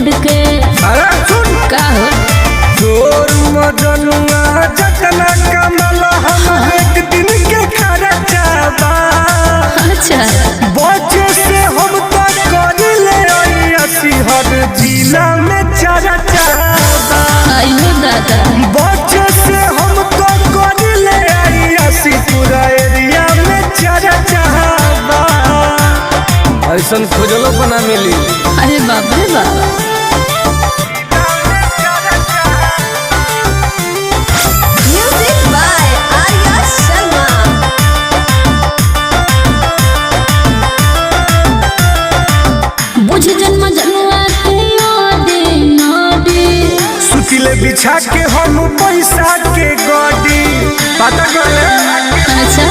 Road के। अरे सुन का हो तोर मजनुआ जतना कमल हम एक दिन के खर्चा बा। अच्छा बच्चे से हम तो कर ले ऐसी हर जिला में चर्चा बा। आइयो दादा बच्चे से हम तो कर ले ऐसी पूरा एरिया में चर्चा बा। ऐसन खोजलो बना मिली। अरे बाप रे बाप। Music by Arya Sharma. बुझ जन्म जनुआ के यादे नाडे। सुतिले बिछा के हम पैसा के गड्डी पता कर ले। अच्छा